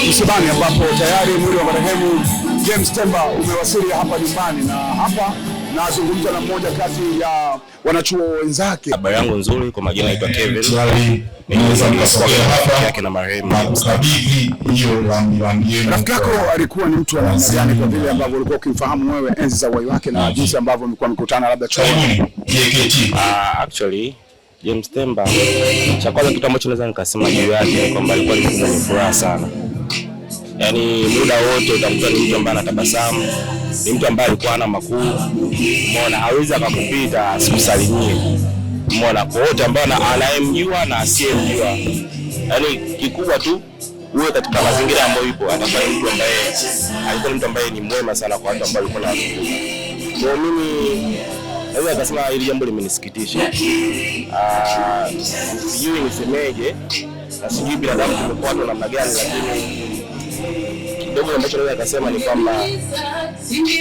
msibani ambapo tayari mwili wa marehemu James Temba umewasili hapa nyumbani, na hapa nazungumza na mmoja kati ya wanachuo wenzake. Habari yangu nzuri, kwa majina naitwa Kevin. Yake na marehemu. Rafiki yako alikuwa ni mtu wa namna gani, kwa vile ambavyo ulikuwa ukimfahamu wewe enzi za uhai wake na jinsi ambavyo mlikuwa mkutana labda chuoni? Actually James Temba, cha kwanza kitu ambacho naweza nikasema juu yake kwamba alikuwa ni mtu mwenye furaha sana. Yaani muda wote utakuta ni mtu ambaye anatabasamu, ni mtu ambaye alikuwa hana makuu. Umeona, hawezi akakupita asikusalimie. Umeona, kwa wote ambao anayemjua na asiyemjua. Yaani kikubwa tu uwe katika mazingira ambayo yupo, atakuwa mtu ambaye alikuwa mtu ambaye ni mwema sana kwa watu ambao walikuwa wanazunguka. Kwa mimi naweza kusema hili jambo limenisikitisha. Sijui nisemeje, na sijui binadamu tumekuwa na namna gani, lakini kidogo ambacho naweza kusema ni kwamba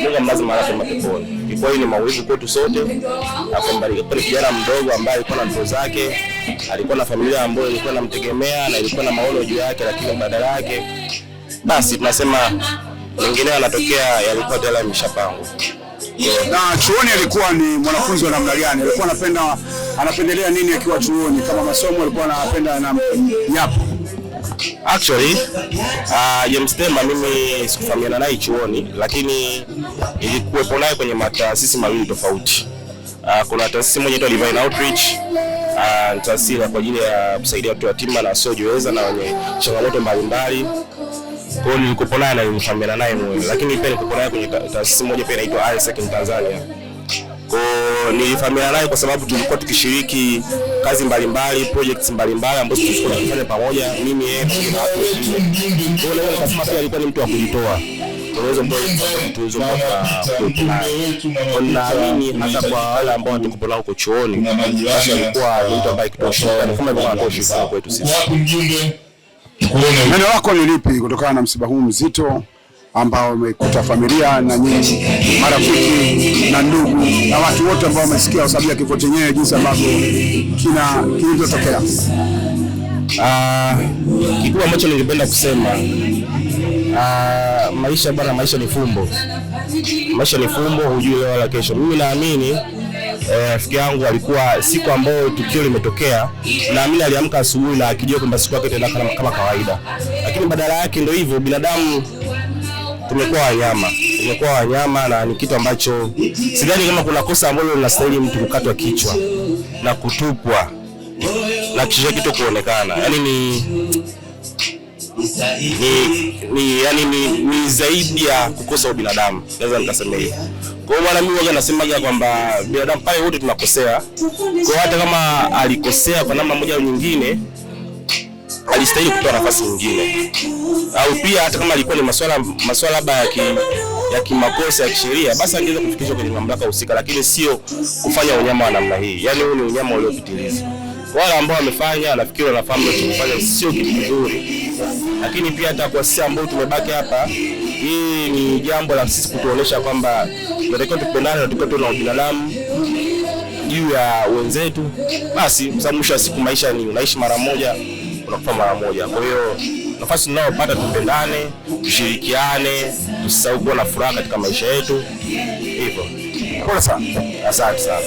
Mungu amlaze mahali pema peponi. Kwa hiyo ni maumivu kwetu sote, na kwamba alikuwa ni kijana mdogo ambaye alikuwa na ndoto zake, alikuwa na familia ambayo ilikuwa inamtegemea na ilikuwa na maono juu yake, lakini badala yake basi tunasema mengine yanatokea yalikuwa tayari yameshapangwa. Na chuoni alikuwa ni mwanafunzi wa namna gani? Alikuwa anapendelea nini akiwa chuoni? Kama masomo alikuwa anapenda na yapo? Actually, James Temba mimi sikufahamiana naye chuoni, lakini nilikuwepo naye kwenye mataasisi mawili tofauti. Kuna taasisi moja inaitwa Divine Outreach, taasisi kwa ajili ya kusaidia watu yatima na wasiojiweza na wenye changamoto mbalimbali. Kwa hiyo nilikuwepo naye na nilimfahamiana naye mwenyewe, lakini pia nilikuwepo naye kwenye taasisi moja pia inaitwa ISEC in Tanzania. Kwa nilifahamiana naye kwa sababu tulikuwa tukishiriki kazi mbalimbali, projects mbalimbali ambazo tulikuwa tunafanya pamoja, mimi yeye na watu wengine. Kwa hiyo nasema pia alikuwa ni mtu wa kujitoa. Tunaweza tuzo kwa naamini hata kwa wale ambao tuko nao huko chuoni, basi alikuwa ni mtu ambaye kitosha, kama alikuwa anatosha kwetu sisi. Neno lako ni lipi kutokana na msiba huu mzito ambao umekuta familia na nyinyi, marafiki na ndugu na watu wote ambao wamesikia kwa sababu ya kifo chenyewe, jinsi ambavyo kilivyotokea? Kikubwa ambacho ningependa kusema, maisha bwana, maisha ni fumbo. Maisha ni fumbo, hujui leo wala kesho. Mimi naamini rafiki yangu alikuwa siku ambayo tukio limetokea, naamini aliamka asubuhi na akijua kwamba siku yake itaenda kama kawaida. Lakini badala yake ndio hivyo, binadamu tumekuwa wanyama, na ni kitu ambacho sidhani kama kuna kosa ambalo linastahili mtu kukatwa kichwa na kutupwa na kisha kitu kuonekana. Yaani ni zaidi ya kukosa ubinadamu, naweza nikasema hivyo. Kwa hiyo bwana, mimi nasemaga kwamba binadamu pale wote tunakosea. Kwa hata kama alikosea kwa namna moja au nyingine, alistahili kutoa nafasi nyingine. Au pia hata kama alikuwa ni masuala labda ya kimakosa ya kisheria, basi angeweza kufikishwa kwenye mamlaka husika, lakini sio kufanya unyama wa namna hii. Yaani huu ni unyama uliopitiliza. Wale ambao wamefanya, nafikiri wanafahamu kufanya sio kitu kizuri. Lakini pia hata kwa sisi ambao tumebaki hapa, hii ni jambo la sisi kutuonesha kwamba tunatakiwa tupendane na tukiwa na ubinadamu juu ya wenzetu. Basi kwa sababu mwisho wa siku maisha ni unaishi mara moja, unakufa mara moja. Kwa hiyo nafasi tunayopata tupendane, tushirikiane, tusisahau kuwa na furaha katika maisha yetu. Hivyo. Pole sana. Asante sana.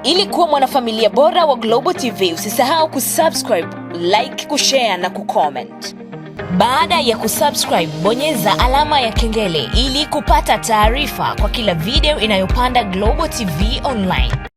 Ili kuwa mwanafamilia bora wa Global TV, usisahau kusubscribe, like, kushare na kucomment. Baada ya kusubscribe, bonyeza alama ya kengele ili kupata taarifa kwa kila video inayopanda Global TV Online.